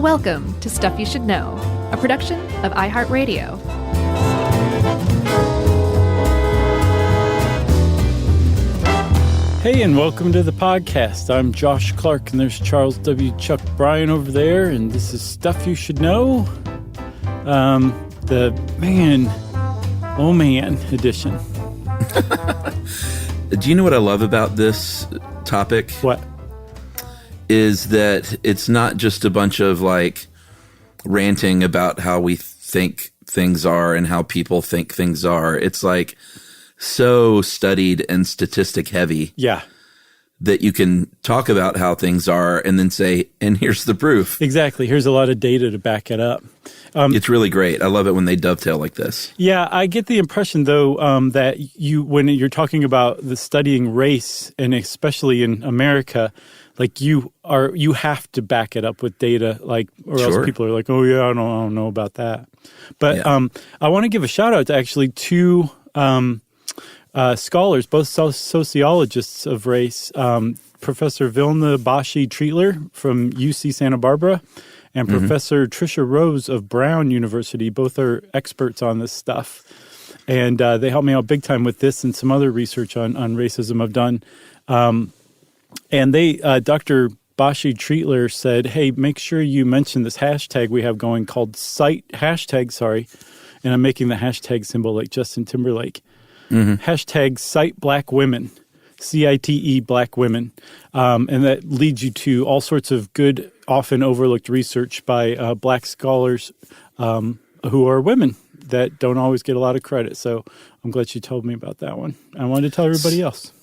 Welcome to Stuff You Should Know, a production of iHeartRadio. Hey, and welcome to the podcast. I'm Josh Clark, and there's Charles W. Chuck Bryan over there, and this is Stuff You Should Know, the man edition. Do you know what I love about this topic? What? Is that it's not just a bunch of like ranting about how we think things are and how people think things are. It's like so studied and statistic heavy. Yeah. That you can talk about how things are and then say, and here's the proof. Exactly. Here's a lot of data to back it up. It's really great. I love it when they dovetail like this. Yeah, I get the impression, though, that when you're talking about the studying race, and especially in America, like you have to back it up with data, like, or Sure. else people are like, oh yeah, I don't know about that. But Yeah. I want to give a shout out to actually two scholars, both sociologists of race, Professor Vilna Bashi-Treatler from UC Santa Barbara and Professor Tricia Rose of Brown University. Both are experts on this stuff. And they helped me out big time with this and some other research on racism I've done. And they, Dr. Bashi-Treatler said, hey, make sure you mention this hashtag we have going called hashtag, and I'm making the hashtag symbol like Justin Timberlake. Hashtag Cite Black Women, CITE Black Women. And that leads you to all sorts of good, often overlooked research by black scholars who are women that don't always get a lot of credit. So I'm glad you told me about that one. I wanted to tell everybody else.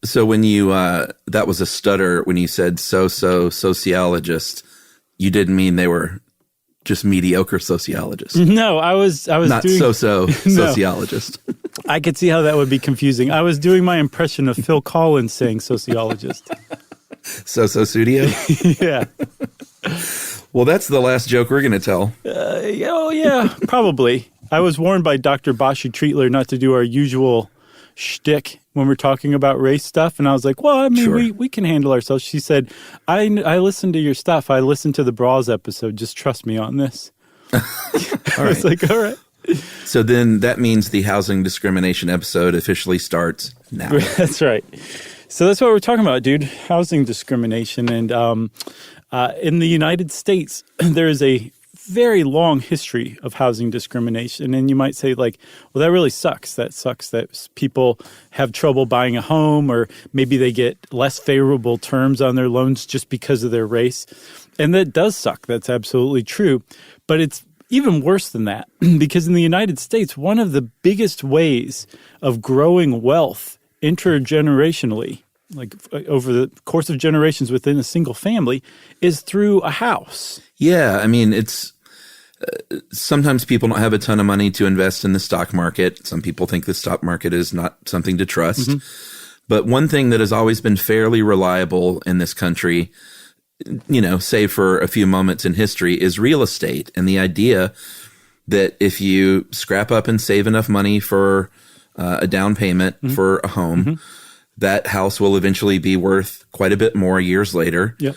So when you, that was a stutter when you said sociologist, you didn't mean they were just mediocre sociologists. No, I was not doing sociologist. I could see how that would be confusing. I was doing my impression of Phil Collins saying sociologist. Studio? Yeah. Well, that's the last joke we're going to tell. Yeah, probably. I was warned by Dr. Bashi-Treatler not to do our usual shtick when we're talking about race stuff. And I was like, well, I mean, Sure. we can handle ourselves. She said, I listened to your stuff. I listened to the Bras episode. Just trust me on this. All I was right. like, all right. So then that means the housing discrimination episode officially starts now. That's right. So that's what we're talking about, dude. Housing discrimination. And in the United States, there is a very long history of housing discrimination. And you might say, like, well, that really sucks. That sucks that people have trouble buying a home, or maybe they get less favorable terms on their loans just because of their race. And that does suck. That's absolutely true. But it's even worse than that, because in the United States, one of the biggest ways of growing wealth intergenerationally, like over the course of generations within a single family, is through a house. Yeah, I mean, it's sometimes people don't have a ton of money to invest in the stock market. Some people think the stock market is not something to trust. But one thing that has always been fairly reliable in this country, you know, save for a few moments in history, is real estate. And the idea that if you scrap up and save enough money for a down payment for a home, that house will eventually be worth quite a bit more years later. Yep.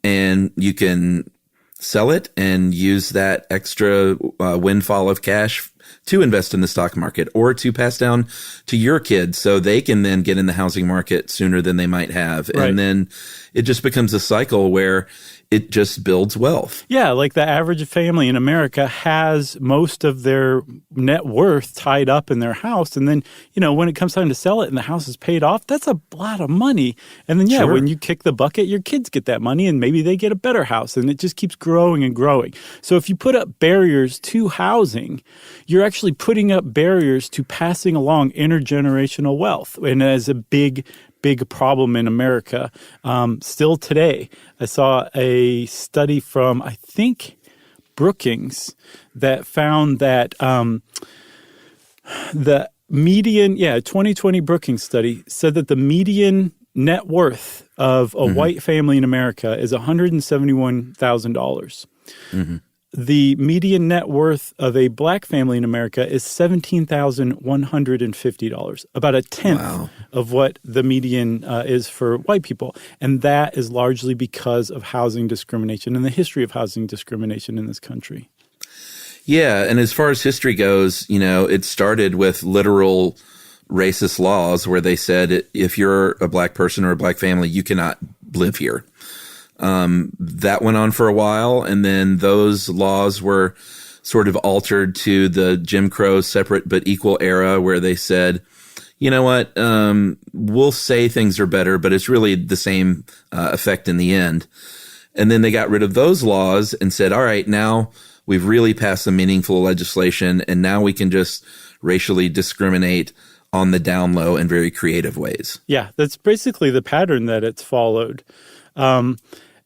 And you can sell it and use that extra windfall of cash to invest in the stock market or to pass down to your kids so they can then get in the housing market sooner than they might have. Right. And then it just becomes a cycle where it just builds wealth. Yeah, like the average family in America has most of their net worth tied up in their house. And then, you know, when it comes time to sell it and the house is paid off, that's a lot of money. And then, Sure. when you kick the bucket, your kids get that money and maybe they get a better house. And it just keeps growing and growing. So if you put up barriers to housing, you're actually putting up barriers to passing along intergenerational wealth. And as a big problem in America still today. I saw a study from, I think, Brookings that found that the median, 2020 Brookings study said that the median net worth of a white family in America is $171,000. the median net worth of a black family in America is $17,150, about a tenth of what the median is for white people. And that is largely because of housing discrimination and the history of housing discrimination in this country. Yeah, and as far as history goes, it started with literal racist laws where they said if you're a black person or a black family, you cannot live here. That went on for a while, and then those laws were sort of altered to the Jim Crow separate but equal era where they said, you know what, we'll say things are better, but it's really the same effect in the end. And then they got rid of those laws and said, all right, now we've really passed some meaningful legislation, and now we can just racially discriminate on the down low in very creative ways. Yeah, that's basically the pattern that it's followed.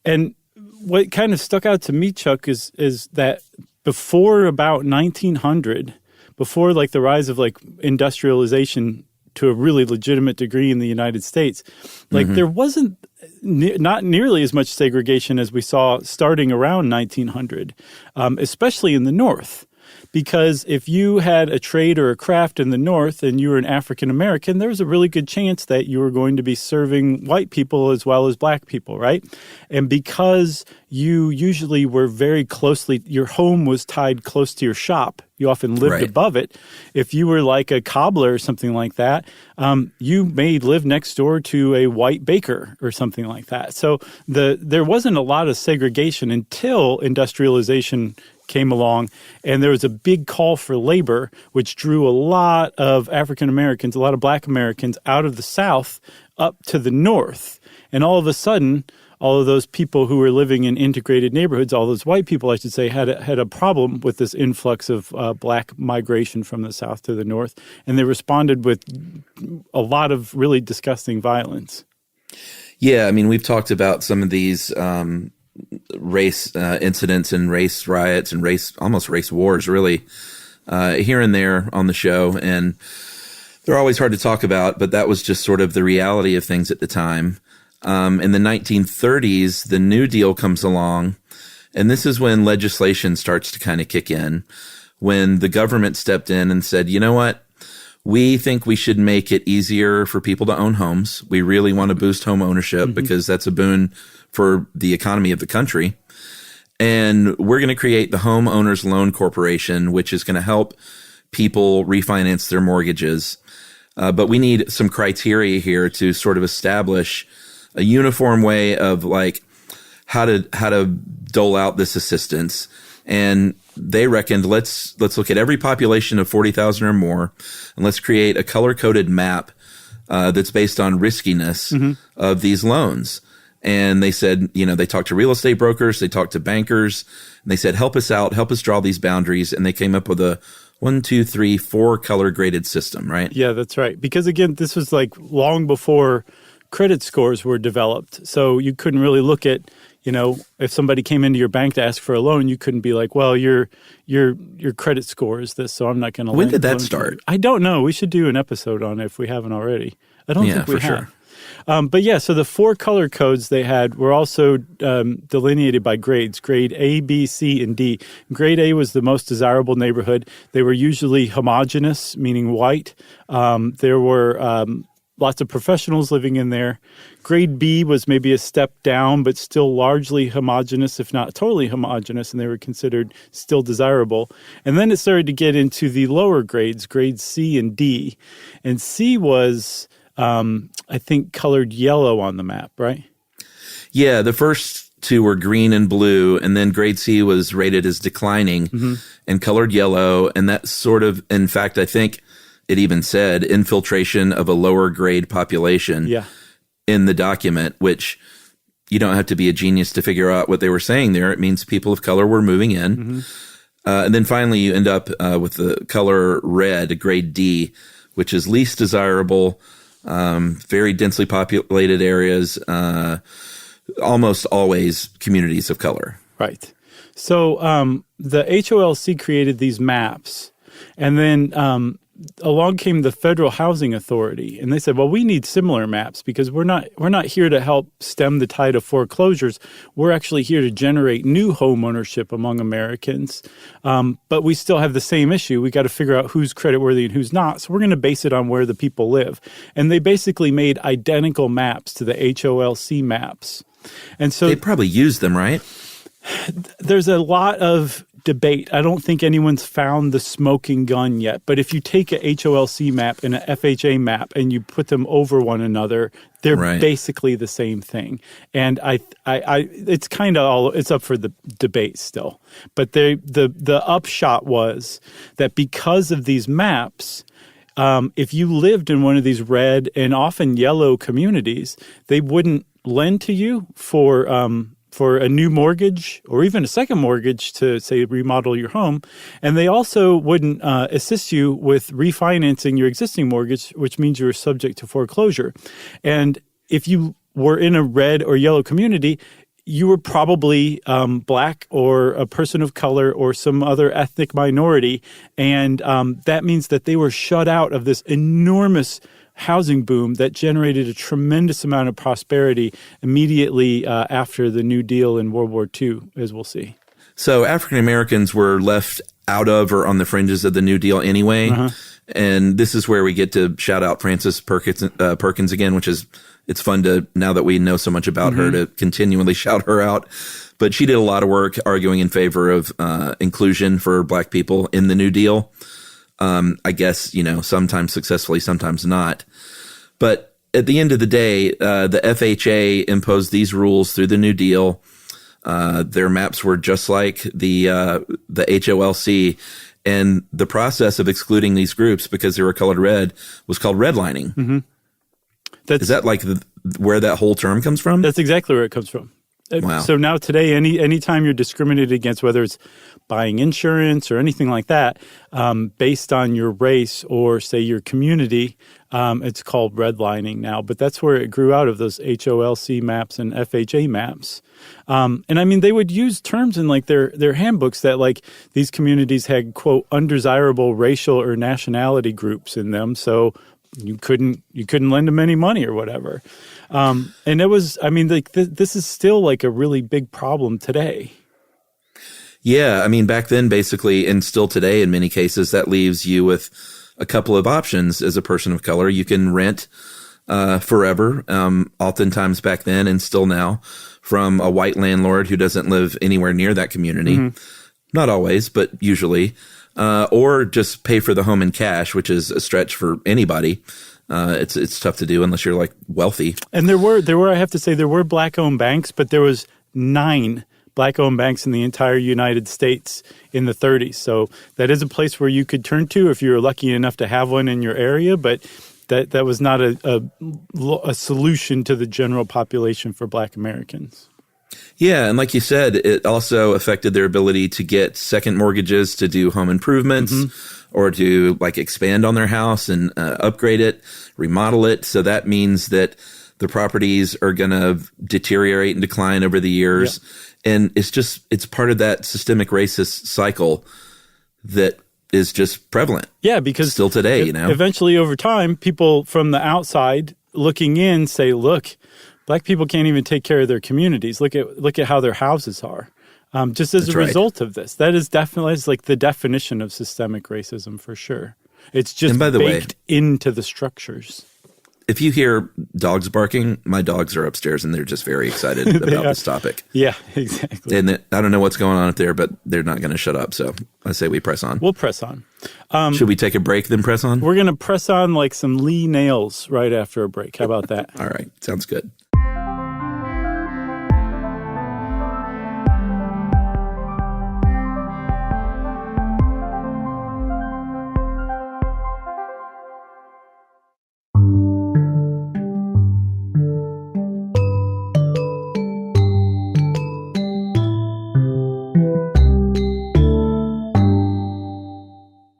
And what kind of stuck out to me, Chuck, is that before about 1900, before like the rise of like industrialization to a really legitimate degree in the United States, like there wasn't not nearly as much segregation as we saw starting around 1900, especially in the North. Because if you had a trade or a craft in the North and you were an African American, there was a really good chance that you were going to be serving white people as well as black people, right? And because you usually were very closely, your home was tied close to your shop. You often lived above it. If you were like a cobbler or something like that, you may live next door to a white baker or something like that. So there wasn't a lot of segregation until industrialization came along, and there was a big call for labor, which drew a lot of African Americans, a lot of black Americans out of the South up to the North. And all of a sudden, all of those people who were living in integrated neighborhoods, all those white people, I should say, had a problem with this influx of black migration from the South to the North, and they responded with a lot of really disgusting violence. Yeah, I mean, we've talked about some of these race incidents and race riots and almost race wars, really, here and there on the show. And they're always hard to talk about, but that was just sort of the reality of things at the time. In the 1930s, the New Deal comes along, and this is when legislation starts to kind of kick in, when the government stepped in and said, you know what? We think we should make it easier for people to own homes. We really want to boost home ownership because that's a boon for the economy of the country. And we're going to create the Homeowners Loan Corporation, which is going to help people refinance their mortgages. But we need some criteria here to sort of establish a uniform way of like how to dole out this assistance. And they reckoned, let's look at every population of 40,000 or more, and let's create a color-coded map that's based on riskiness of these loans. And they said, they talked to real estate brokers, they talked to bankers, and they said, help us out, help us draw these boundaries. And they came up with a 1, 2, 3, 4 color graded system, right? Yeah, that's right. Because again, this was like long before credit scores were developed. So you couldn't really look at, if somebody came into your bank to ask for a loan, you couldn't be like, well, your credit score is this, so I'm not going to. When did that start? I don't know. We should do an episode on it if we haven't already. I don't think we have. Sure. But yeah, so the 4 color codes they had were also delineated by grades, grade A, B, C, and D. Grade A was the most desirable neighborhood. They were usually homogeneous, meaning white. There were lots of professionals living in there. Grade B was maybe a step down, but still largely homogeneous, if not totally homogeneous, and they were considered still desirable. And then it started to get into the lower grades, grades C and D. And C was, I think, colored yellow on the map, right? Yeah, the first 2 were green and blue, and then grade C was rated as declining and colored yellow. And that sort of, in fact, I think it even said infiltration of a lower grade population in the document, which you don't have to be a genius to figure out what they were saying there. It means people of color were moving in. And then finally you end up with the color red, grade D, which is least desirable, very densely populated areas, almost always communities of color. Right. So the HOLC created these maps, and then along came the Federal Housing Authority, and they said, well, we need similar maps because we're not here to help stem the tide of foreclosures. We're actually here to generate new home ownership among Americans. But we still have the same issue. We got to figure out who's creditworthy and who's not. So we're going to base it on where the people live. And they basically made identical maps to the HOLC maps. And so they probably use them, right? There's a lot of debate. I don't think anyone's found the smoking gun yet. But if you take a HOLC map and a FHA map and you put them over one another, they're basically the same thing. And it's kind of it's up for the debate still. But the upshot was that because of these maps, if you lived in one of these red and often yellow communities, they wouldn't lend to you for a new mortgage or even a second mortgage to, say, remodel your home. And they also wouldn't assist you with refinancing your existing mortgage, which means you're subject to foreclosure. And if you were in a red or yellow community, you were probably Black or a person of color or some other ethnic minority. And that means that they were shut out of this enormous housing boom that generated a tremendous amount of prosperity immediately after the New Deal in World War II, as we'll see. So African Americans were left out of or on the fringes of the New Deal anyway. Uh-huh. And this is where we get to shout out Frances Perkins again, which is, it's fun to, now that we know so much about her, to continually shout her out. But she did a lot of work arguing in favor of inclusion for Black people in the New Deal. I guess, sometimes successfully, sometimes not. But at the end of the day, the FHA imposed these rules through the New Deal. Their maps were just like the HOLC. And the process of excluding these groups because they were colored red was called redlining. Mm-hmm. Is that like where that whole term comes from? That's exactly where it comes from. Wow. So now today, anytime you're discriminated against, whether it's buying insurance or anything like that, based on your race or, say, your community, it's called redlining now. But that's where it grew out of, those HOLC maps and FHA maps. And I mean, they would use terms in like their handbooks that like these communities had, quote, undesirable racial or nationality groups in them. So you couldn't lend them any money or whatever. And it was, I mean, like this is still like a really big problem today. Yeah. I mean, back then, basically, and still today, in many cases, that leaves you with a couple of options as a person of color. You can rent forever, oftentimes back then and still now, from a white landlord who doesn't live anywhere near that community. Mm-hmm. Not always, but usually. Or just pay for the home in cash, which is a stretch for anybody. It's tough to do unless you're like wealthy. And there were, I have to say, there were Black-owned banks, but there was 9 Black-owned banks in the entire United States in the 30s. So that is a place where you could turn to if you were lucky enough to have one in your area, but that was not a solution to the general population for Black Americans. Yeah, and like you said, it also affected their ability to get second mortgages to do home improvements or to like expand on their house and upgrade it, remodel it. So that means that the properties are going to deteriorate and decline over the years. Yeah. And it's part of that systemic racist cycle that is just prevalent. Yeah, because still today, eventually over time, people from the outside looking in say, look, Black people can't even take care of their communities. Look at how their houses are. Just as a result of this, that is definitely like the definition of systemic racism for sure. It's just baked into the structures. If you hear dogs barking, my dogs are upstairs and they're just very excited about this topic. Yeah, exactly. And I don't know what's going on up there, but they're not going to shut up. So I say we press on. We'll press on. Should we take a break then press on? We're going to press on like some Lee nails right after a break. How about that? All right. Sounds good.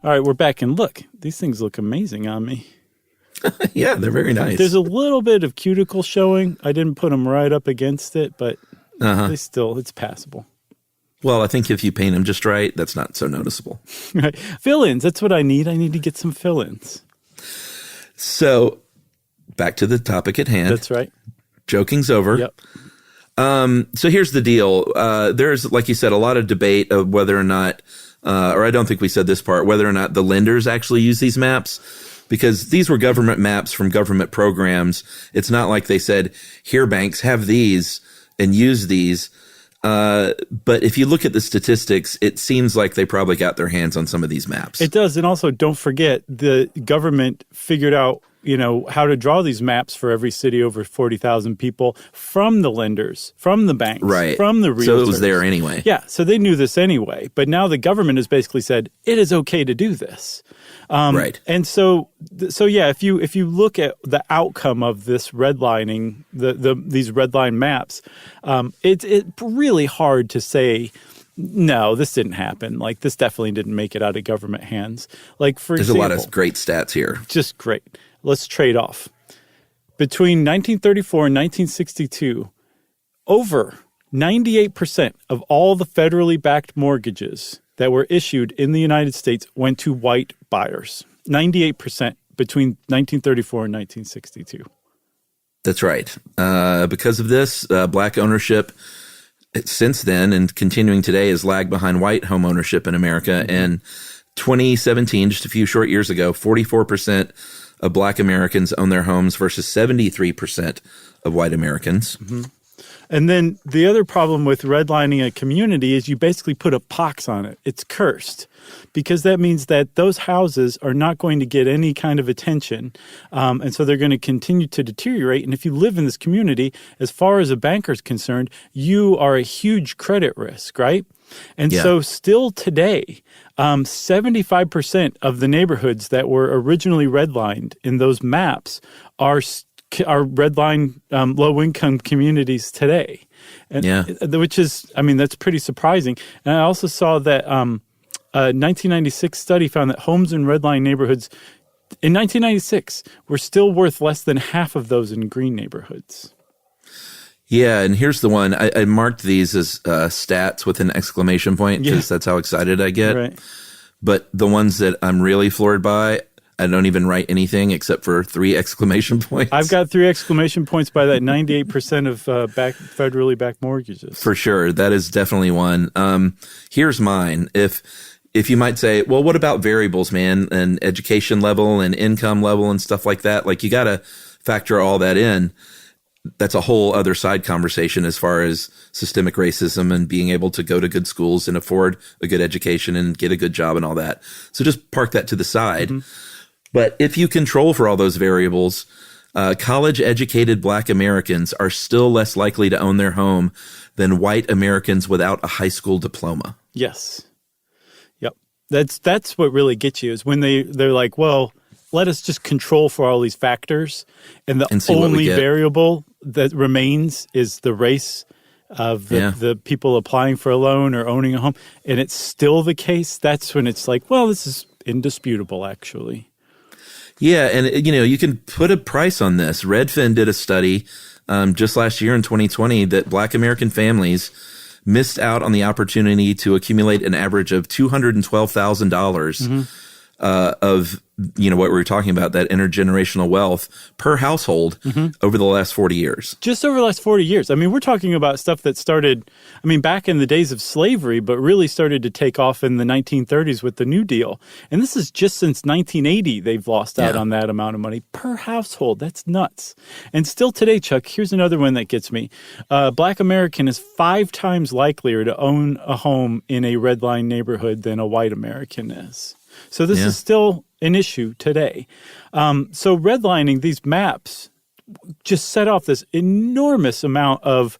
All right, we're back, and look, these things look amazing on me. Yeah, they're very nice. There's a little bit of cuticle showing. I didn't put them right up against it, but it's passable. Well, I think if you paint them just right, that's not so noticeable. Right. Fill-ins, that's what I need. I need to get some fill-ins. So back to the topic at hand. That's right. Joking's over. Yep. So here's the deal. There's, like you said, a lot of debate of whether or not, or I don't think we said this part, whether or not the lenders actually use these maps, because these were government maps from government programs. It's not like they said, here, banks, have these and use these. But if you look at the statistics, it seems like they probably got their hands on some of these maps. It does. And also, don't forget, the government figured out, how to draw these maps for every city over 40,000 people from the lenders, from the banks, right, from the realtors. So it was there anyway. Yeah, so they knew this anyway. But now the government has basically said, it is okay to do this. Right. And so yeah, if you look at the outcome of this redlining, these redline maps, it's really hard to say, no, this didn't happen. Like, this definitely didn't make it out of government hands. Like, for There's example, a lot of great stats here. Just great. Let's trade off. Between 1934 and 1962, over 98% of all the federally backed mortgages that were issued in the United States went to white buyers. 98% between 1934 and 1962. That's right. Because of this, black ownership since then and continuing today has lagged behind white home ownership in America. And 2017, just a few short years ago, 44% of black Americans own their homes versus 73% of white Americans. Mm-hmm. And then the other problem with redlining a community is you basically put a pox on it. It's cursed, because that means that those houses are not going to get any kind of attention. And so they're going to continue to deteriorate. And if you live in this community, as far as a banker is concerned, you are a huge credit risk, right? And so still today, 75% of the neighborhoods that were originally redlined in those maps are redline low-income communities today. And, which is, that's pretty surprising. And I also saw that a 1996 study found that homes in redline neighborhoods in 1996 were still worth less than half of those in green neighborhoods. Yeah, and here's the one. I marked these as stats with an exclamation point because that's how excited I get. Right. But the ones that I'm really floored by, I don't even write anything except for 3 exclamation points. I've got 3 exclamation points by that 98% of federally backed mortgages. For sure. That is definitely one. Here's mine. If you might say, well, what about variables, man, and education level and income level and stuff like that? Like, you got to factor all that in. That's a whole other side conversation as far as systemic racism and being able to go to good schools and afford a good education and get a good job and all that. So just park that to the side. Mm-hmm. But if you control for all those variables, college-educated black Americans are still less likely to own their home than white Americans without a high school diploma. Yes. Yep. That's what really gets you, is when they're like, well, let us just control for all these factors, and the only variable that remains is the race of the people applying for a loan or owning a home, and it's still the case. That's when it's like, well, this is indisputable, actually. Yeah, and you can put a price on this. Redfin did a study just last year in 2020 that black American families missed out on the opportunity to accumulate an average of $212,000 of what we were talking about, that intergenerational wealth per household over the last 40 years. Just over the last 40 years. I mean, we're talking about stuff that started, back in the days of slavery, but really started to take off in the 1930s with the New Deal. And this is just since 1980 they've lost out on that amount of money per household. That's nuts. And still today, Chuck, here's another one that gets me. Black American is 5 times likelier to own a home in a redline neighborhood than a white American is. So this is still an issue today. So redlining, these maps just set off this enormous amount of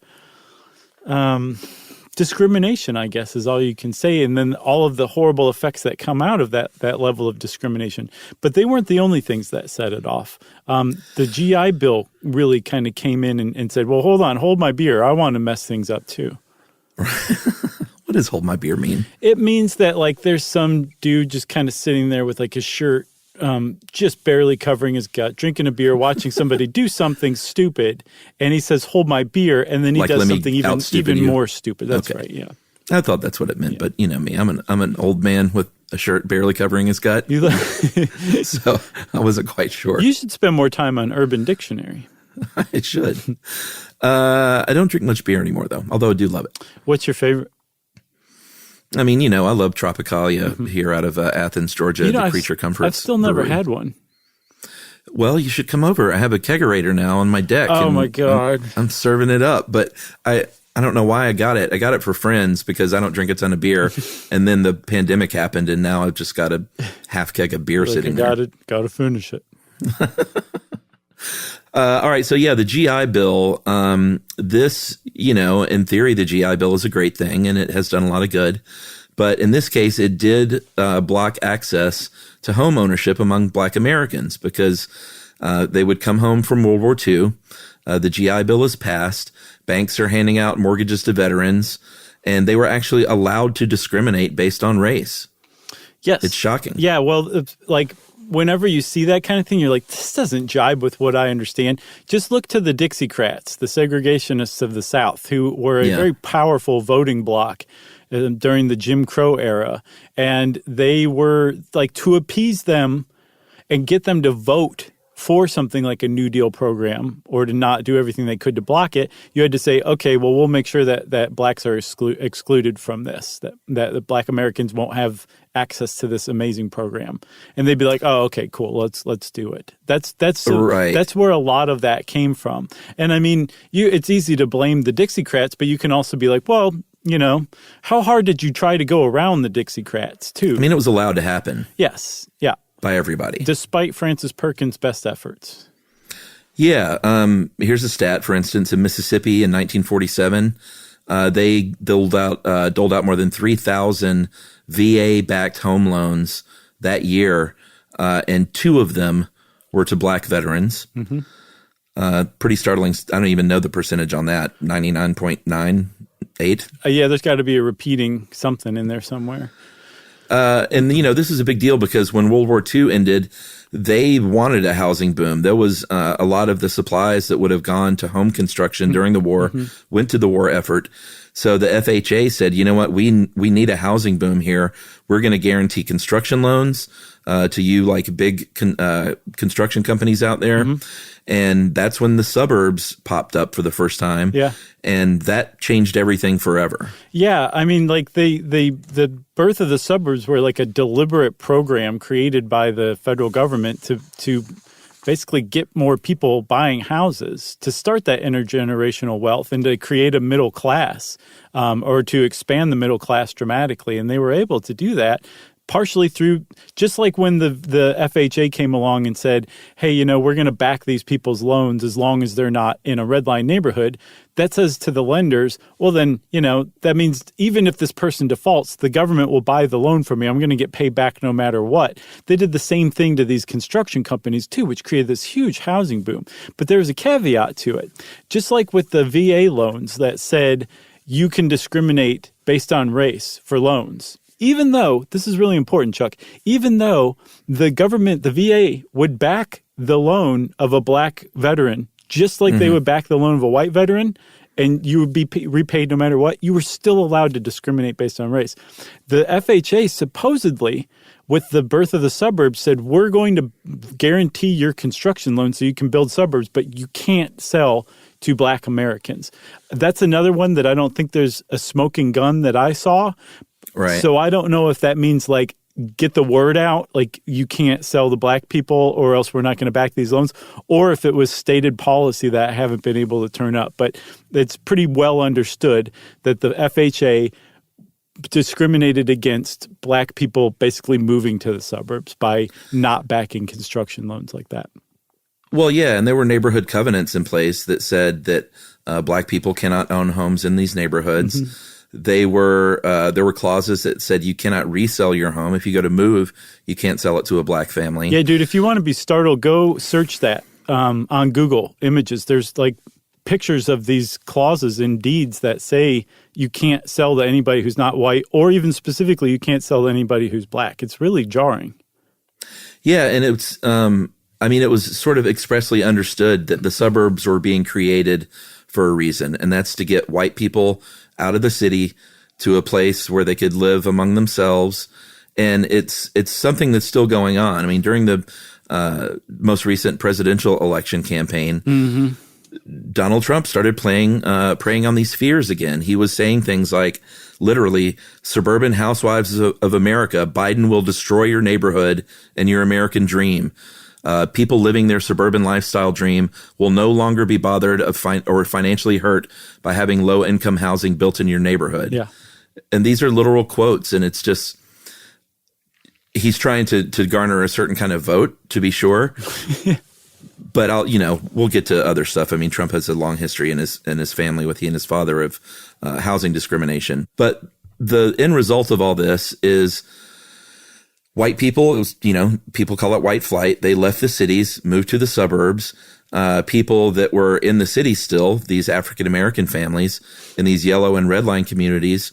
discrimination, I guess, is all you can say. And then all of the horrible effects that come out of that level of discrimination. But they weren't the only things that set it off. The GI Bill really kind of came in and said, well, hold my beer. I want to mess things up too. What does hold my beer mean? It means that, like, there's some dude just kind of sitting there with, like, his shirt just barely covering his gut, drinking a beer, watching somebody do something stupid, and he says, hold my beer, and then he does something even more stupid. That's right, yeah. I thought that's what it meant, but you know me, I'm an old man with a shirt barely covering his gut. So I wasn't quite sure. You should spend more time on Urban Dictionary. I should. I don't drink much beer anymore, though, although I do love it. What's your favorite? I mean, you know, I love Tropicalia here out of Athens, Georgia, the Creature Comforts. I've still never brewery. had one. Well, you should come over. I have a kegerator now on my deck. Oh, my God. I'm serving it up, but I don't know why I got it. I got it for friends because I don't drink a ton of beer. And then the pandemic happened, and now I've just got a half keg of beer sitting there. Got to finish it. All right. So, yeah, the GI Bill, this, you know, in theory, the GI Bill is a great thing, and it has done a lot of good. But in this case, it did block access to home ownership among Black Americans because they would come home from World War II. The GI Bill is passed. Banks are handing out mortgages to veterans, and they were actually allowed to discriminate based on race. Yes. It's shocking. Yeah, well, it's like whenever you see that kind of thing, you're like, this doesn't jibe with what I understand. Just look to the Dixiecrats, the segregationists of the South, who were a very powerful voting bloc during the Jim Crow era. And they were like, to appease them and get them to vote for something like a New Deal program or to not do everything they could to block it, you had to say, okay, well, we'll make sure that blacks are excluded from this, that the Black Americans won't have access to this amazing program. And they'd be like, oh, okay, cool, let's do it. That's right. That's where a lot of that came from. And I mean, it's easy to blame the Dixiecrats, but you can also be like, well, you know, how hard did you try to go around the Dixiecrats too? I mean, it was allowed to happen. Yes. Yeah. By everybody. Despite Francis Perkins' best efforts. Yeah. Here's a stat, for instance, in Mississippi in 1947, they doled out more than 3,000 VA-backed home loans that year, and 2 of them were to Black veterans. Mm-hmm. Pretty startling. I don't even know the percentage on that, 99.98. Yeah, there's got to be a repeating something in there somewhere. And, you know, this is a big deal because when World War II ended, they wanted a housing boom. There was a lot of the supplies that would have gone to home construction during the war went to the war effort. So the FHA said, you know what, we need a housing boom here. We're going to guarantee construction loans to you, like big construction companies out there. And that's when the suburbs popped up for the first time. Yeah. And that changed everything forever. Yeah. I mean, like the birth of the suburbs were like a deliberate program created by the federal government to basically get more people buying houses, to start that intergenerational wealth and to create a middle class, or to expand the middle class dramatically. And they were able to do that partially through, just like when the FHA came along and said, hey, you know, we're going to back these people's loans as long as they're not in a red line neighborhood. That says to the lenders, well, then, you know, that means even if this person defaults, the government will buy the loan from me. I'm going to get paid back no matter what. They did the same thing to these construction companies, too, which created this huge housing boom. But there was a caveat to it. Just like with the VA loans that said you can discriminate based on race for loans. Even though, this is really important, Chuck, even though the government, the VA, would back the loan of a Black veteran, just like they would back the loan of a white veteran, and you would be repaid no matter what, you were still allowed to discriminate based on race. The FHA supposedly, with the birth of the suburbs, said, we're going to guarantee your construction loan so you can build suburbs, but you can't sell to Black Americans. That's another one that I don't think there's a smoking gun that I saw. Right. So I don't know if that means like get the word out, like you can't sell to Black people or else we're not going to back these loans, or if it was stated policy that I haven't been able to turn up. But it's pretty well understood that the FHA discriminated against Black people basically moving to the suburbs by not backing construction loans like that. Well, yeah, and there were neighborhood covenants in place that said that Black people cannot own homes in these neighborhoods. There were clauses that said you cannot resell your home. If you go to move, you can't sell it to a Black family. Yeah, dude, if you want to be startled, go search that on Google Images. There's like pictures of these clauses in deeds that say you can't sell to anybody who's not white, or even specifically you can't sell to anybody who's Black. It's really jarring. Yeah, and it's it was sort of expressly understood that the suburbs were being created for a reason, and that's to get white people out of the city to a place where they could live among themselves. And it's something that's still going on. I mean, during the most recent presidential election campaign, Donald Trump started preying on these fears again. He was saying things like, literally, suburban housewives of America, Biden will destroy your neighborhood and your American dream. People living their suburban lifestyle dream will no longer be bothered or financially hurt by having low income housing built in your neighborhood. Yeah. And these are literal quotes, and it's just, he's trying to garner a certain kind of vote, to be sure. But we'll get to other stuff. I mean, Trump has a long history in his family with he and his father of housing discrimination. But the end result of all this is white people. It was, people call it white flight. They left the cities, moved to the suburbs. People that were in the city still, these African American families in these yellow and red line communities,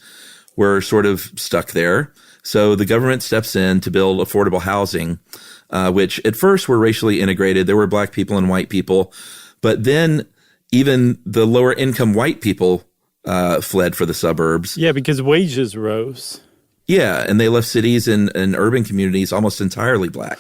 were sort of stuck there. So the government steps in to build affordable housing, which at first were racially integrated. There were black people and white people, but then even the lower income white people fled for the suburbs. Yeah, because wages rose. Yeah, and they left cities and urban communities almost entirely black.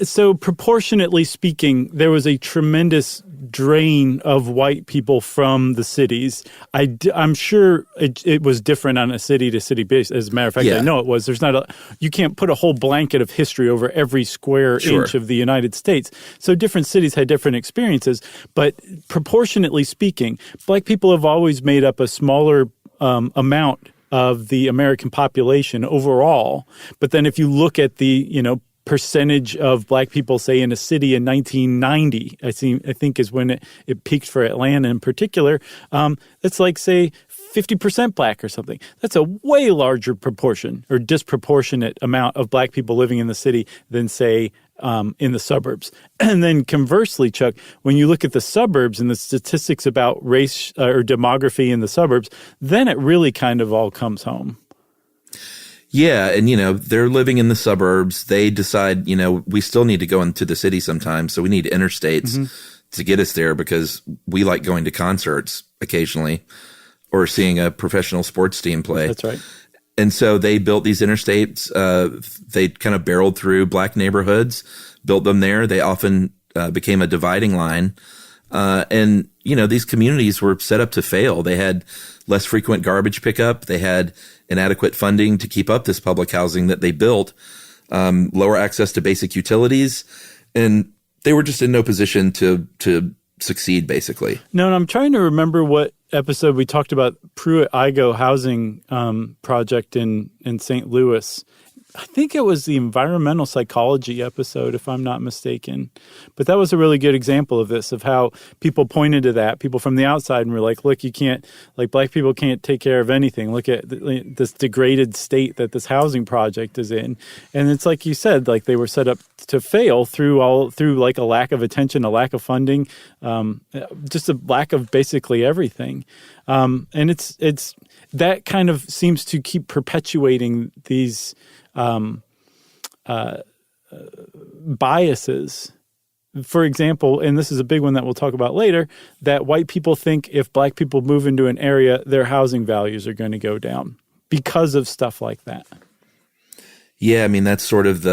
So proportionately speaking, there was a tremendous drain of white people from the cities. I'm sure it was different on a city-to-city basis. As a matter of fact, I know it was. You can't put a whole blanket of history over every square inch of the United States. So different cities had different experiences. But proportionately speaking, black people have always made up a smaller amount of the American population overall. But then if you look at the, percentage of black people, say, in a city in 1990, I think is when it peaked for Atlanta in particular, it's like, say, 50% black or something. That's a way larger proportion or disproportionate amount of black people living in the city than, say, in the suburbs. And then conversely, Chuck, when you look at the suburbs and the statistics about race or demography in the suburbs, then it really kind of all comes home. Yeah. And, they're living in the suburbs. They decide, we still need to go into the city sometimes. So we need interstates to get us there because we like going to concerts occasionally or seeing a professional sports team play. That's right. And so they built these interstates. They kind of barreled through black neighborhoods, built them there. They often became a dividing line. And these communities were set up to fail. They had less frequent garbage pickup. They had inadequate funding to keep up this public housing that they built, lower access to basic utilities. And they were just in no position to succeed, basically. No, and I'm trying to remember what episode we talked about Pruitt-Igoe housing project in St. Louis. I think it was the environmental psychology episode, if I'm not mistaken. But that was a really good example of this, of how people pointed to that, people from the outside, and were like, look, you can't, like, black people can't take care of anything. Look at this degraded state that this housing project is in. And it's like you said, like, they were set up to fail through like a lack of attention, a lack of funding, just a lack of basically everything. And it's that kind of seems to keep perpetuating these biases. For example, and this is a big one that we'll talk about later, that white people think if black people move into an area, their housing values are going to go down because of stuff like that. Yeah, I mean, that's sort of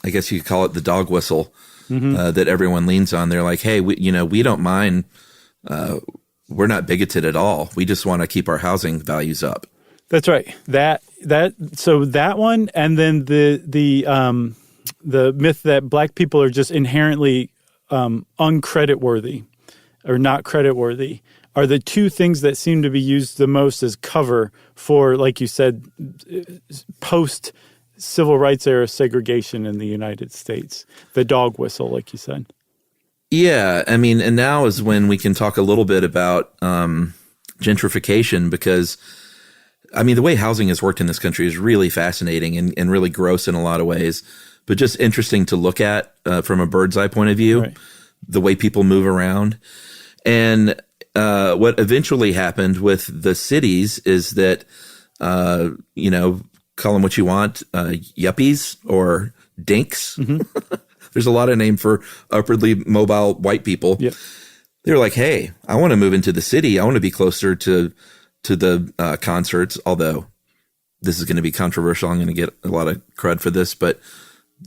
I guess you could call it the dog whistle that everyone leans on. They're like, hey, we don't mind. We're not bigoted at all. We just want to keep our housing values up. That's right. So that one, and then the myth that black people are just inherently uncreditworthy or not creditworthy are the two things that seem to be used the most as cover for, like you said, post civil rights era segregation in the United States. The dog whistle, like you said. Yeah, I mean, and now is when we can talk a little bit about gentrification, because I mean, the way housing has worked in this country is really fascinating and really gross in a lot of ways, but just interesting to look at from a bird's eye point of view, right. The way people move around. And what eventually happened with the cities is that, call them what you want, yuppies or dinks. Mm-hmm. There's a lot of name for upwardly mobile white people. Yep. They were like, hey, I want to move into the city. I want to be closer to to the concerts, although this is going to be controversial. I'm going to get a lot of crud for this, but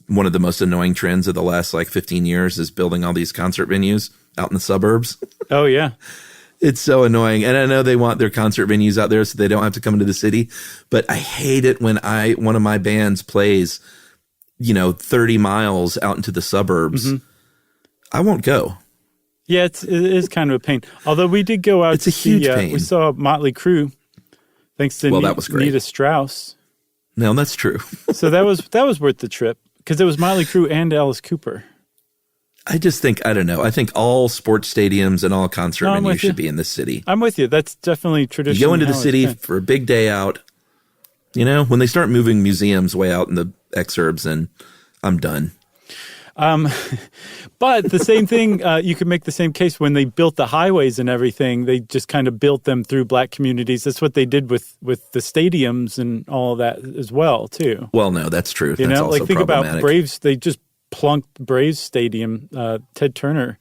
one of the most annoying trends of the last 15 years is building all these concert venues out in the suburbs. Oh, yeah. It's so annoying. And I know they want their concert venues out there so they don't have to come into the city, but I hate it when one of my bands plays, 30 miles out into the suburbs. I won't go. Yeah, it is kind of a pain. Although we did go out to see, huge pain. We saw Motley Crue, thanks to that was great. Nita Strauss. No, that's true. So that was worth the trip because it was Motley Crue and Alice Cooper. I just think, I don't know. I think all sports stadiums and all concert venues should be in this city. I'm with you. That's definitely traditional. You go into the city for a big day out. When they start moving museums way out in the exurbs, and I'm done. But the same thing, you could make the same case when they built the highways and everything. They just kind of built them through black communities. That's what they did with the stadiums and all of that as well, too. Well, no, that's true. That's also think problematic. about Braves. They just plunked Braves Stadium, Ted Turner,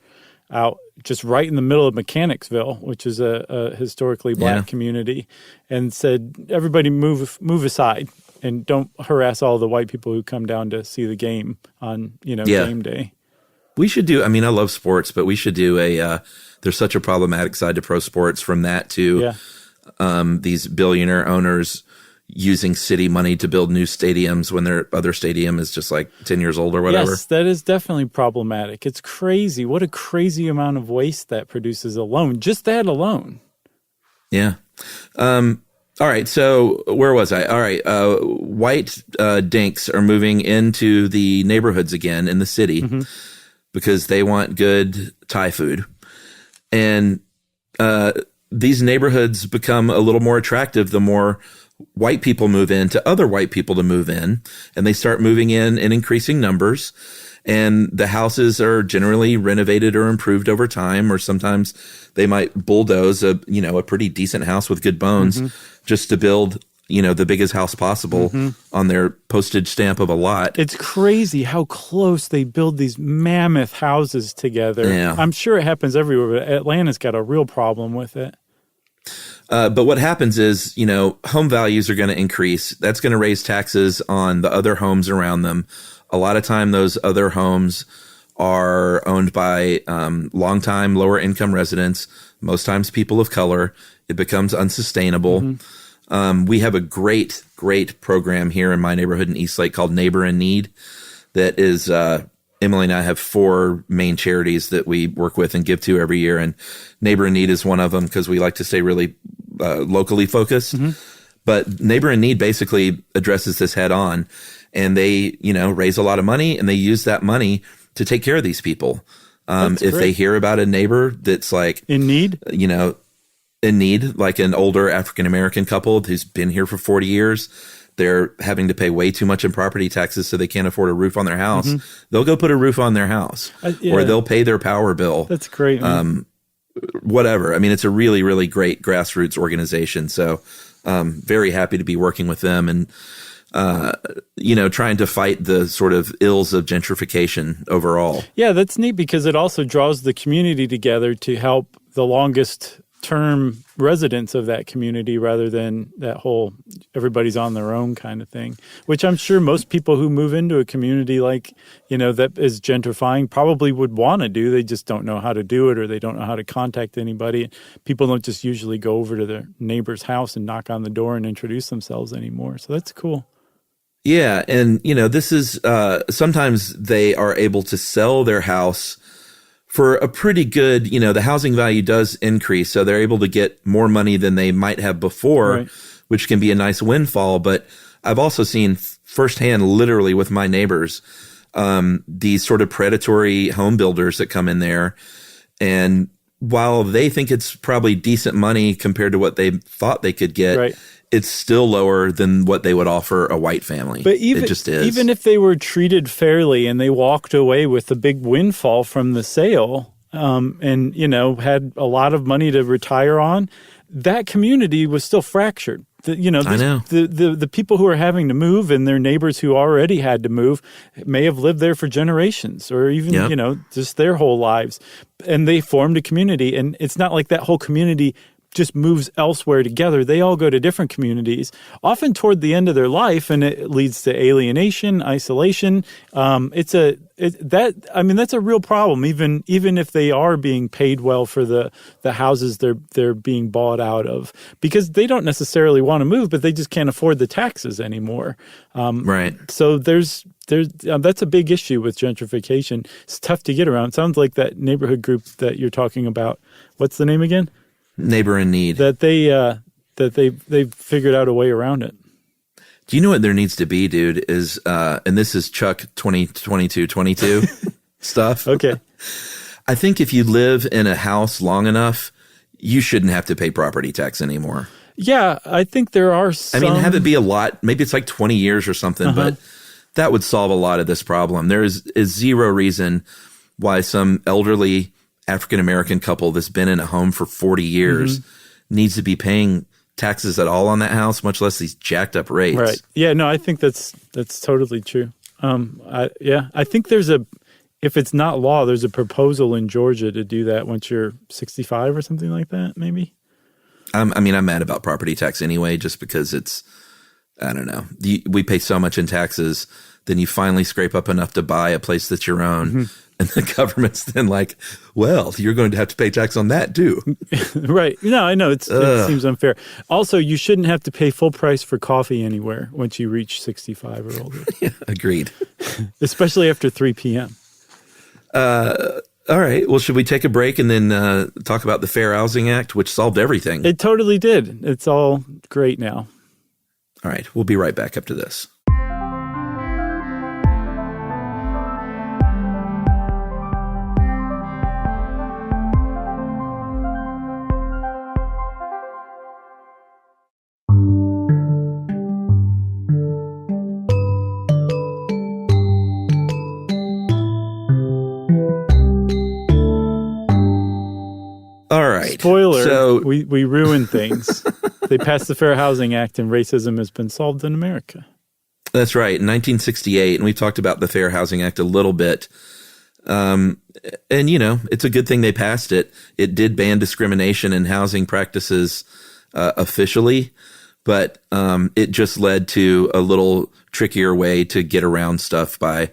out just right in the middle of Mechanicsville, which is a historically black community, and said, everybody move aside. And don't harass all the white people who come down to see the game on, game day. We should do, I love sports, but we should do there's such a problematic side to pro sports, from that to these billionaire owners using city money to build new stadiums when their other stadium is just 10 years old or whatever. Yes, that is definitely problematic. It's crazy. What a crazy amount of waste that produces alone. Just that alone. Yeah. All right, so where was I? All right, white dinks are moving into the neighborhoods again in the city because they want good Thai food. And these neighborhoods become a little more attractive the more white people move in to other white people to move in, and they start moving in increasing numbers. And the houses are generally renovated or improved over time, or sometimes they might bulldoze a pretty decent house with good bones just to build, the biggest house possible on their postage stamp of a lot. It's crazy how close they build these mammoth houses together. Yeah. I'm sure it happens everywhere, but Atlanta's got a real problem with it. But what happens is, home values are going to increase. That's going to raise taxes on the other homes around them. A lot of time, those other homes are owned by longtime lower income residents, most times people of color. It becomes unsustainable. We have a great program here in my neighborhood in Eastlake called Neighbor in Need. That is, Emily and I have 4 main charities that we work with and give to every year. And Neighbor in Need is one of them because we like to stay really locally focused. But Neighbor in Need basically addresses this head on. And they, raise a lot of money, and they use that money to take care of these people. If they hear about a neighbor that's in need, like an older African-American couple who's been here for 40 years, they're having to pay way too much in property taxes so they can't afford a roof on their house. They'll go put a roof on their house or they'll pay their power bill. That's great. Whatever. It's a really, really great grassroots organization. So very happy to be working with them and, trying to fight the sort of ills of gentrification overall. Yeah, that's neat because it also draws the community together to help the longest term residents of that community rather than that whole everybody's on their own kind of thing, which I'm sure most people who move into a community that is gentrifying probably would want to do. They just don't know how to do it, or they don't know how to contact anybody. People don't just usually go over to their neighbor's house and knock on the door and introduce themselves anymore. So that's cool. Yeah. And, this is sometimes they are able to sell their house for a pretty good, the housing value does increase. So they're able to get more money than they might have before, which can be a nice windfall. But I've also seen firsthand, literally with my neighbors, these sort of predatory home builders that come in there. And while they think it's probably decent money compared to what they thought they could get, it's still lower than what they would offer a white family. But it just is. Even if they were treated fairly and they walked away with a big windfall from the sale, and had a lot of money to retire on, that community was still fractured. I know. The people who are having to move and their neighbors who already had to move may have lived there for generations or even, just their whole lives. And they formed a community. And it's not like that whole community just moves elsewhere together. They all go to different communities, often toward the end of their life, and it leads to alienation, isolation. That's a real problem. Even if they are being paid well for the houses they're being bought out of, because they don't necessarily want to move, but they just can't afford the taxes anymore. Right. So there's that's a big issue with gentrification. It's tough to get around. It sounds like that neighborhood group that you're talking about. What's the name again? Neighbor in Need. That they figured out a way around it. Do you know what there needs to be, dude? Is and this is Chuck 2022 stuff. Okay. I think if you live in a house long enough, you shouldn't have to pay property tax anymore. Yeah, I think there are some. I mean, have it be a lot. Maybe it's like 20 years or something, but that would solve a lot of this problem. There is zero reason why some elderly African-American couple that's been in a home for 40 years needs to be paying taxes at all on that house, much less these jacked up rates. Right. Yeah, no, I think that's totally true. I think if it's not law, there's a proposal in Georgia to do that once you're 65 or something like that, maybe. I'm mad about property tax anyway, just because it's, I don't know. We pay so much in taxes, then you finally scrape up enough to buy a place that's your own. And the government's then like, well, you're going to have to pay tax on that too. Right. No, I know. It seems unfair. Also, you shouldn't have to pay full price for coffee anywhere once you reach 65 or older. Yeah, agreed. Especially after 3 p.m. All right. Well, should we take a break and then talk about the Fair Housing Act, which solved everything? It totally did. It's all great now. All right. We'll be right back after this. All right. Spoiler, so, we ruined things. They passed the Fair Housing Act and racism has been solved in America. That's right. In 1968, and we've talked about the Fair Housing Act a little bit. And, it's a good thing they passed it. It did ban discrimination in housing practices officially, but it just led to a little trickier way to get around stuff by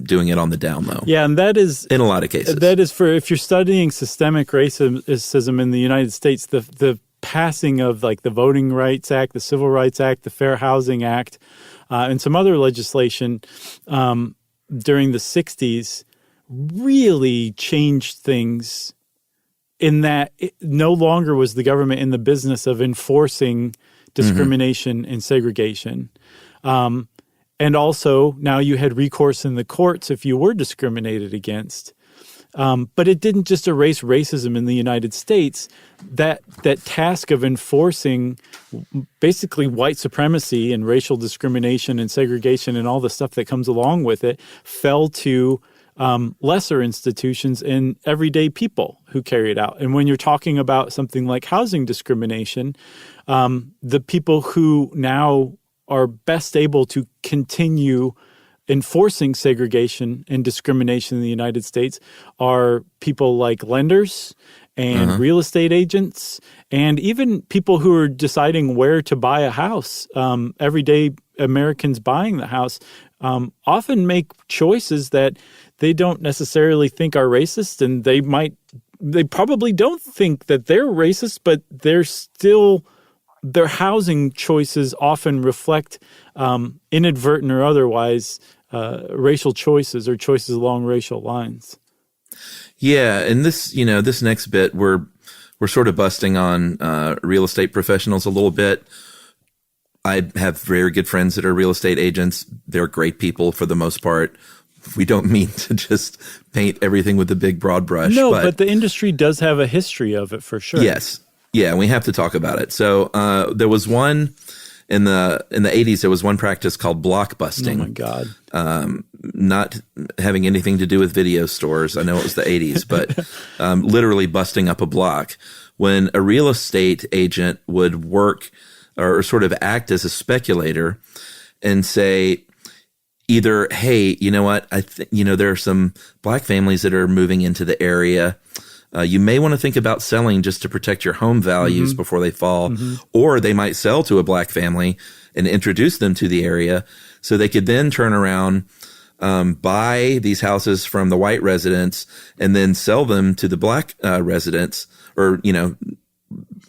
doing it on the down low. Yeah, and that is in a lot of cases. That is for if you're studying systemic racism in the United States, the passing of like the Voting Rights Act, the Civil Rights Act, the Fair Housing Act, and some other legislation during the 60s really changed things in that no longer was the government in the business of enforcing discrimination and segregation. And also, now you had recourse in the courts if you were discriminated against. But it didn't just erase racism in the United States. That task of enforcing basically white supremacy and racial discrimination and segregation and all the stuff that comes along with it fell to lesser institutions and everyday people who carry it out. And when you're talking about something like housing discrimination, the people who now are best able to continue enforcing segregation and discrimination in the United States are people like lenders and real estate agents and even people who are deciding where to buy a house. Everyday Americans buying the house often make choices that they don't necessarily think are racist, and they probably don't think that they're racist, but their housing choices often reflect inadvertent or otherwise racial choices or choices along racial lines. Yeah, and this next bit we're sort of busting on real estate professionals a little bit. I have very good friends that are real estate agents. They're great people for the most part. We don't mean to just paint everything with a big broad brush. No, but the industry does have a history of it for sure. Yes. Yeah, we have to talk about it. So there was one in the 80s. There was one practice called block busting. Oh my God! Not having anything to do with video stores. I know it was the 80s, but literally busting up a block. When a real estate agent would work or sort of act as a speculator and say, either, hey, you know what? There are some black families that are moving into the area. You may want to think about selling just to protect your home values before they fall, or they might sell to a black family and introduce them to the area so they could then turn around, buy these houses from the white residents and then sell them to the black residents, or,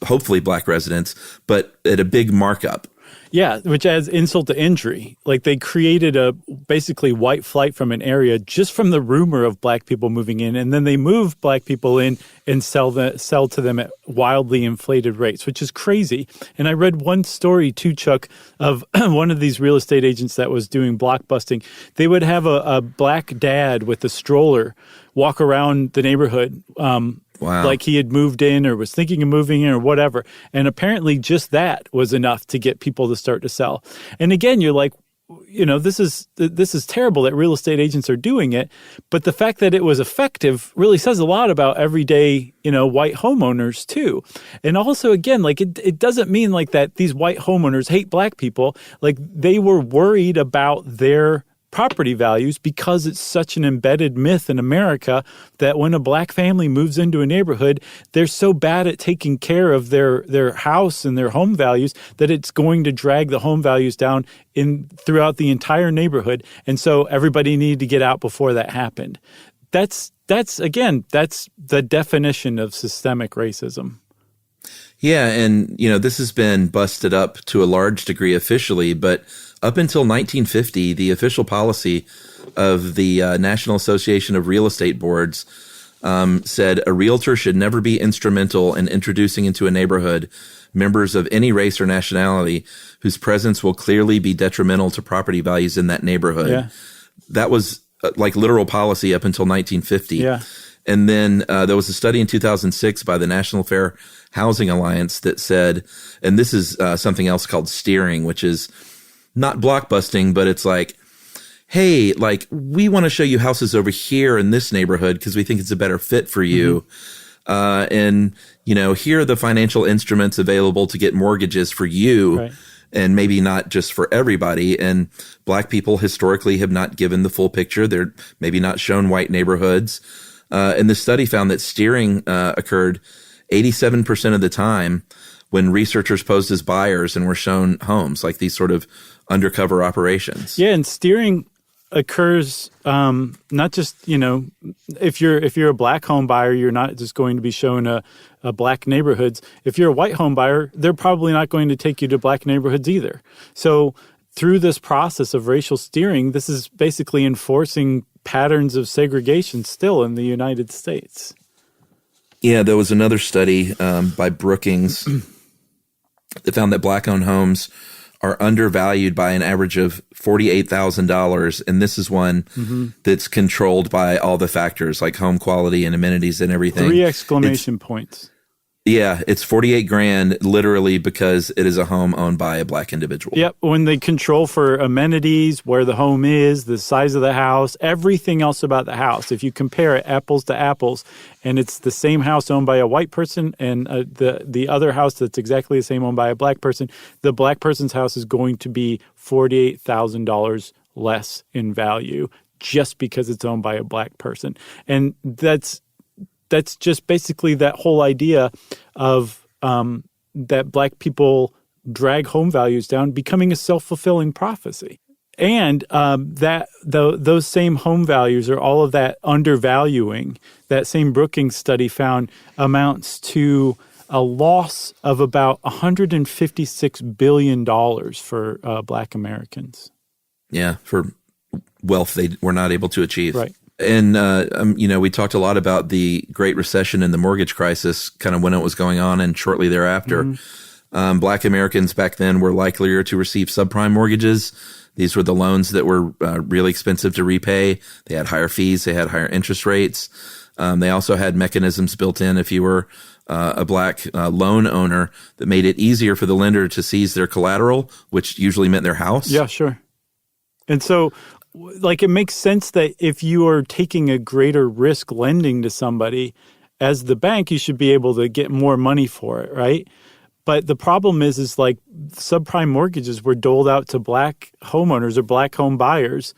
hopefully black residents, but at a big markup. Yeah, which adds insult to injury. Like, they created a basically white flight from an area just from the rumor of black people moving in, and then they move black people in and sell to them at wildly inflated rates, which is crazy. And I read one story too, Chuck, of one of these real estate agents that was doing blockbusting. They would have a black dad with a stroller walk around the neighborhood, Wow. like he had moved in or was thinking of moving in or whatever. And apparently just that was enough to get people to start to sell. And again, you're like, this is terrible that real estate agents are doing it. But the fact that it was effective really says a lot about everyday, white homeowners too. And also, again, like it doesn't mean like that these white homeowners hate black people. Like, they were worried about their property values because it's such an embedded myth in America that when a black family moves into a neighborhood, they're so bad at taking care of their house and their home values that it's going to drag the home values down throughout the entire neighborhood. And so everybody needed to get out before that happened. That's the definition of systemic racism. Yeah, and this has been busted up to a large degree officially, but up until 1950, the official policy of the National Association of Real Estate Boards said a realtor should never be instrumental in introducing into a neighborhood members of any race or nationality whose presence will clearly be detrimental to property values in that neighborhood. Yeah. That was like literal policy up until 1950. Yeah. And then there was a study in 2006 by the National Fair Housing Alliance that said, and this is something else called steering, which is not blockbusting, but it's like, hey, like, we want to show you houses over here in this neighborhood because we think it's a better fit for you. And, here are the financial instruments available to get mortgages for you. Right. And maybe not just for everybody. And black people historically have not given the full picture. They're maybe not shown white neighborhoods. And the study found that steering occurred 87% of the time when researchers posed as buyers and were shown homes, like these sort of undercover operations. Yeah, and steering occurs not just, if you're a black home buyer, you're not just going to be shown a black neighborhoods. If you're a white home buyer, they're probably not going to take you to black neighborhoods either. So through this process of racial steering, this is basically enforcing patterns of segregation still in the United States. Yeah, there was another study by Brookings that found that black-owned homes are undervalued by an average of $48,000, and this is one that's controlled by all the factors like home quality and amenities and everything. 3 exclamation points. Yeah, it's $48,000 literally because it is a home owned by a black individual. Yep, when they control for amenities, where the home is, the size of the house, everything else about the house. If you compare it apples to apples, and it's the same house owned by a white person and the other house that's exactly the same owned by a black person, the black person's house is going to be $48,000 less in value just because it's owned by a black person. And that's just basically that whole idea of that black people drag home values down, becoming a self-fulfilling prophecy. And those same home values, or all of that undervaluing, that same Brookings study found amounts to a loss of about $156 billion for black Americans. Yeah, for wealth they were not able to achieve. Right. And, we talked a lot about the Great Recession and the mortgage crisis, kind of when it was going on and shortly thereafter. Black Americans back then were likelier to receive subprime mortgages. These were the loans that were really expensive to repay. They had higher fees. They had higher interest rates. They also had mechanisms built in if you were a black loan owner that made it easier for the lender to seize their collateral, which usually meant their house. Yeah, sure. And so, like, it makes sense that if you are taking a greater risk lending to somebody, as the bank, you should be able to get more money for it, right? But the problem is like subprime mortgages were doled out to black homeowners or black home buyers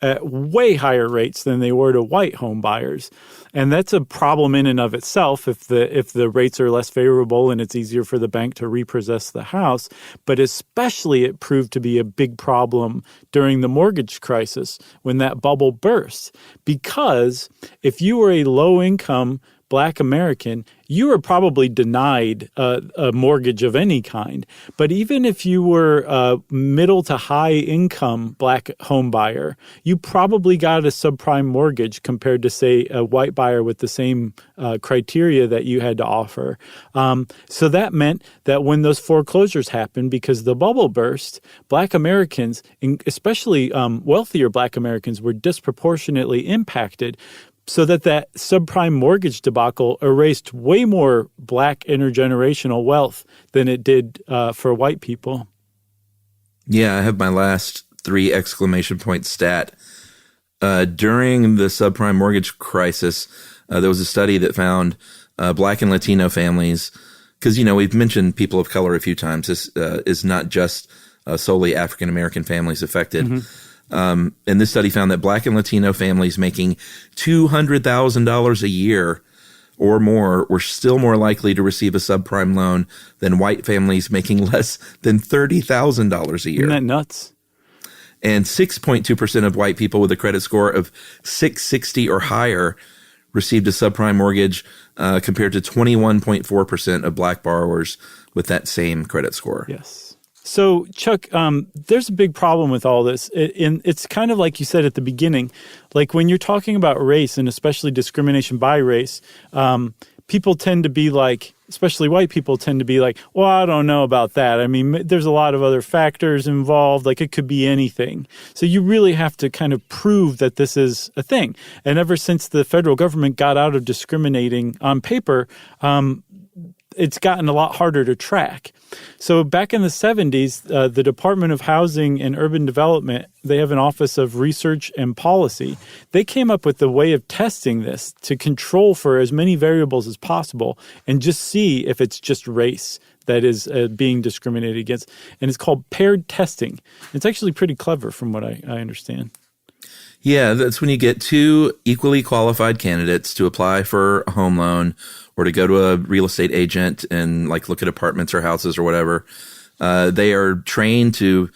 at way higher rates than they were to white home buyers. And that's a problem in and of itself if the rates are less favorable and it's easier for the bank to repossess the house. But especially it proved to be a big problem during the mortgage crisis when that bubble burst. Because if you were a low-income Black American, you were probably denied a mortgage of any kind. But even if you were a middle to high income Black home buyer, you probably got a subprime mortgage compared to, say, a white buyer with the same criteria that you had to offer. So that meant that when those foreclosures happened, because the bubble burst, Black Americans, especially wealthier Black Americans, were disproportionately impacted. So that subprime mortgage debacle erased way more Black intergenerational wealth than it did for white people. Yeah, I have my last 3 exclamation point stat. During the subprime mortgage crisis, there was a study that found Black and Latino families, because, we've mentioned people of color a few times. This is not just solely African-American families affected. Mm-hmm. And this study found that Black and Latino families making $200,000 a year or more were still more likely to receive a subprime loan than white families making less than $30,000 a year. Isn't that nuts? And 6.2% of white people with a credit score of 660 or higher received a subprime mortgage compared to 21.4% of Black borrowers with that same credit score. Yes. So, Chuck, there's a big problem with all this. It's kind of like you said at the beginning, like when you're talking about race and especially discrimination by race, people tend to be like, especially white people tend to be like, well, I don't know about that. I mean, there's a lot of other factors involved. Like it could be anything. So you really have to kind of prove that this is a thing. And ever since the federal government got out of discriminating on paper, it's gotten a lot harder to track. So back in the 70s, the Department of Housing and Urban Development, they have an Office of Research and Policy. They came up with a way of testing this to control for as many variables as possible and just see if it's just race that is being discriminated against. And it's called paired testing. It's actually pretty clever from what I understand. Yeah, that's when you get 2 equally qualified candidates to apply for a home loan or to go to a real estate agent and look at apartments or houses or whatever. They are trained to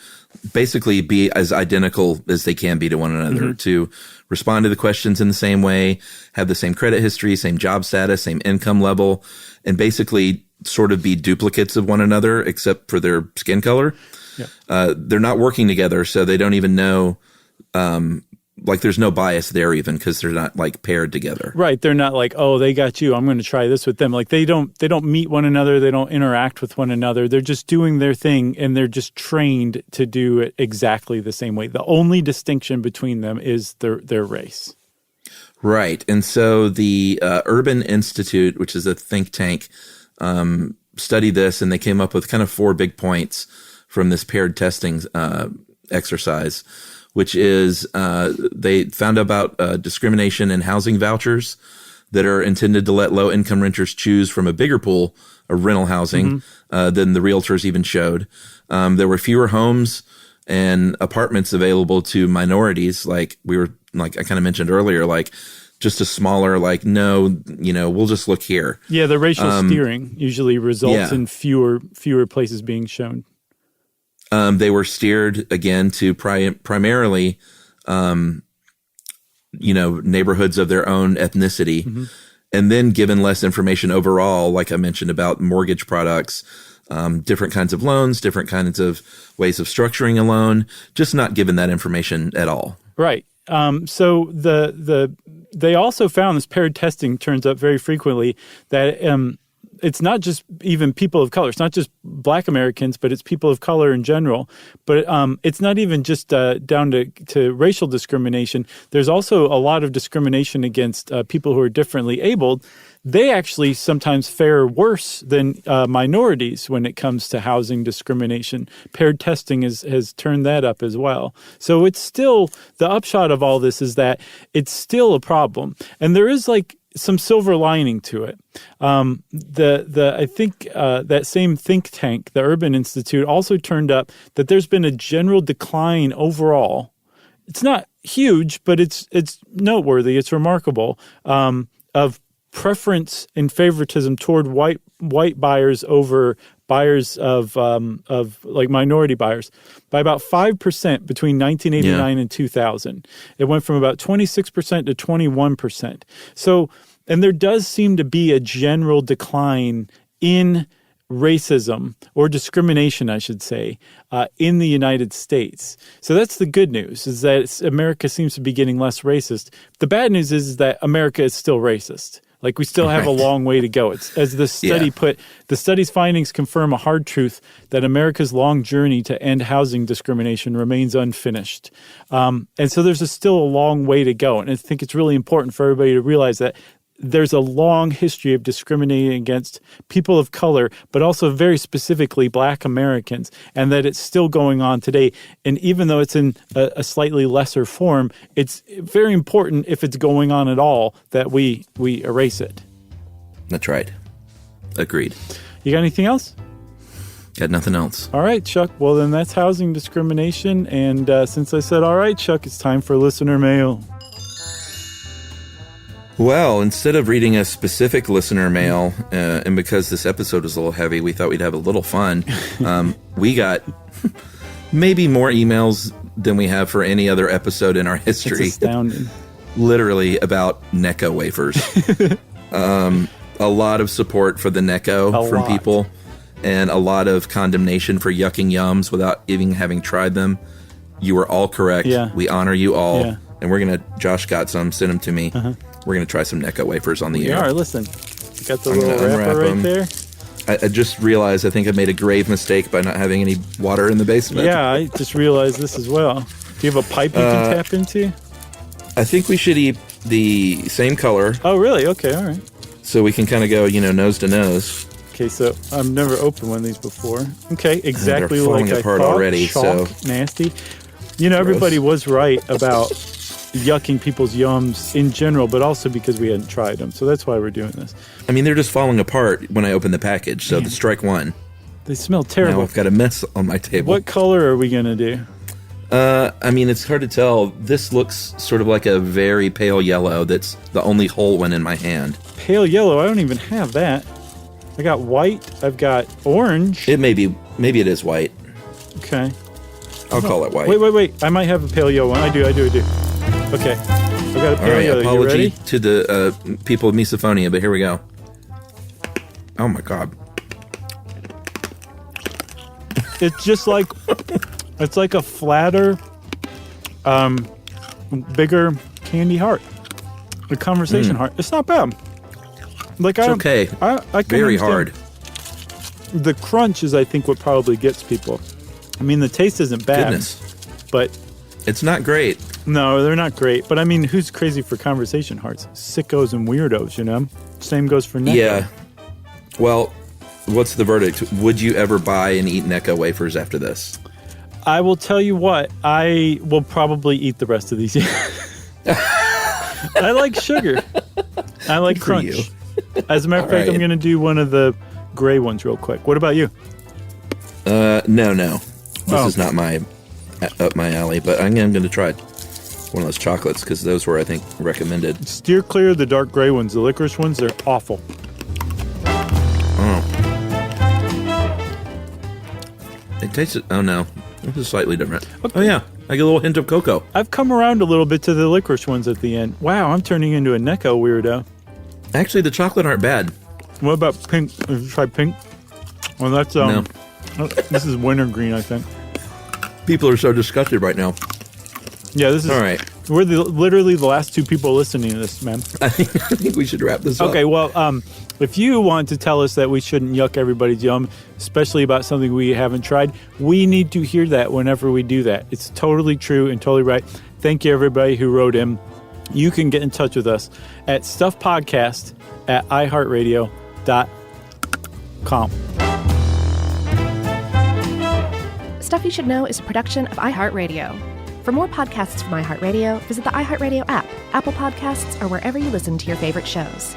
basically be as identical as they can be to one another, mm-hmm. to respond to the questions in the same way, have the same credit history, same job status, same income level, and basically sort of be duplicates of one another except for their skin color. Yeah. They're not working together, so they don't even know there's no bias there even because they're not paired together. Right. They're not like, oh, they got you, I'm going to try this with them. They don't meet one another. They don't interact with one another. They're just doing their thing and they're just trained to do it exactly the same way. The only distinction between them is their race. Right. And so the Urban Institute, which is a think tank, studied this and they came up with kind of 4 big points from this paired testing exercise, which is they found out about discrimination in housing vouchers that are intended to let low-income renters choose from a bigger pool of rental housing mm-hmm. Than the realtors even showed. There were fewer homes and apartments available to minorities, I kind of mentioned earlier, just a smaller, we'll just look here. Yeah, the racial steering usually results in fewer places being shown. They were steered again to primarily, neighborhoods of their own ethnicity, mm-hmm. and then given less information overall, like I mentioned about mortgage products, different kinds of loans, different kinds of ways of structuring a loan, just not given that information at all. Right. So they also found this paired testing turns up very frequently that it's not just even people of color. It's not just Black Americans, but it's people of color in general. But it's not even just down to racial discrimination. There's also a lot of discrimination against people who are differently abled. They actually sometimes fare worse than minorities when it comes to housing discrimination. Paired testing has turned that up as well. So it's still, the upshot of all this is that it's still a problem. And there is some silver lining to it. I think that same think tank, the Urban Institute, also turned up that there's been a general decline overall. It's not huge, but it's noteworthy. It's remarkable, of preference and favoritism toward white buyers over buyers of like minority buyers by about 5% between 1989 and 2000. It went from about 26% to 21%. So, and there does seem to be a general decline in racism or discrimination, I should say, in the United States. So that's the good news, is that America seems to be getting less racist. The bad news is that America is still racist. Like, we still have a long way to go. It's, as the study put, the study's findings confirm a hard truth that America's long journey to end housing discrimination remains unfinished. And so there's still a long way to go. And I think it's really important for everybody to realize that there's a long history of discriminating against people of color, but also very specifically Black Americans, and that it's still going on today. And even though it's in a slightly lesser form, it's very important, if it's going on at all, that we erase it. That's right. Agreed. You got anything else? Got nothing else. All right, Chuck. Well, then that's housing discrimination. And since I said all right, Chuck, it's time for listener mail. Well, instead of reading a specific listener mail, and because this episode was a little heavy, we thought we'd have a little fun. We got maybe more emails than we have for any other episode in our history. It's astounding. Literally about Necco wafers. A lot of support for the Necco from people, and a lot of condemnation for yucking yums without even having tried them. You were all correct. Yeah. We honor you all. Yeah. And we're going to, Josh got some, send them to me. We're going to try some Necco wafers on the air. Yeah, listen. You got the little wrapper right there. I just realized I think I made a grave mistake by not having any water in the basement. Yeah, I just realized this as well. Do you have a pipe you can tap into? I think we should eat the same color. Oh, really? Okay, all right. So we can kind of go, nose to nose. Okay, so I've never opened one of these before. Okay, exactly like I thought. Already, chalk, so nasty. Everybody was right about yucking people's yums in general, but also because we hadn't tried them. So that's why we're doing this. I mean, they're just falling apart when I open the package. So the strike one. They smell terrible. Now I've got a mess on my table. What color are we going to do? I mean, it's hard to tell. This looks sort of like a very pale yellow. That's the only whole one in my hand. Pale yellow? I don't even have that. I got white. I've got orange. Maybe it is white. Okay. I'll call it white. Wait. I might have a pale yellow one. I do. Okay. I got a pale yellow. Apology you ready? to the people of misophonia, but here we go. Oh my God. It's just like, it's like a flatter, bigger candy heart. A conversation heart. It's not bad. Like, it's okay. I can very understand. Hard. The crunch is, I think, what probably gets people. I mean, the taste isn't bad. Goodness. But it's not great. No, they're not great. But I mean, who's crazy for conversation hearts? Sickos and weirdos, Same goes for Necco. Yeah. Well, what's the verdict? Would you ever buy and eat Necco wafers after this? I will tell you what. I will probably eat the rest of these. I like sugar. I like crunch. As a matter of fact, I'm going to do one of the gray ones real quick. What about you? No. This is not up my alley, but I'm going to try one of those chocolates because those were, I think, recommended. Steer clear of the dark gray ones. The licorice ones, they're awful. Oh. It tastes... Oh, no. This is slightly different. Okay. Oh, yeah. I get a little hint of cocoa. I've come around a little bit to the licorice ones at the end. Wow, I'm turning into a Necco weirdo. Actually, the chocolate aren't bad. What about pink? Have you tried pink? Well, that's... No. This is wintergreen, I think. People are so disgusted right now. Yeah, this is... All right. We're literally the last two people listening to this, man. I think we should wrap this up. Okay, well, if you want to tell us that we shouldn't yuck everybody's yum, especially about something we haven't tried, we need to hear that whenever we do that. It's totally true and totally right. Thank you, everybody who wrote in. You can get in touch with us at stuffpodcast@iheartradio.com. Stuff You Should Know is a production of iHeartRadio. For more podcasts from iHeartRadio, visit the iHeartRadio app, Apple Podcasts, or wherever you listen to your favorite shows.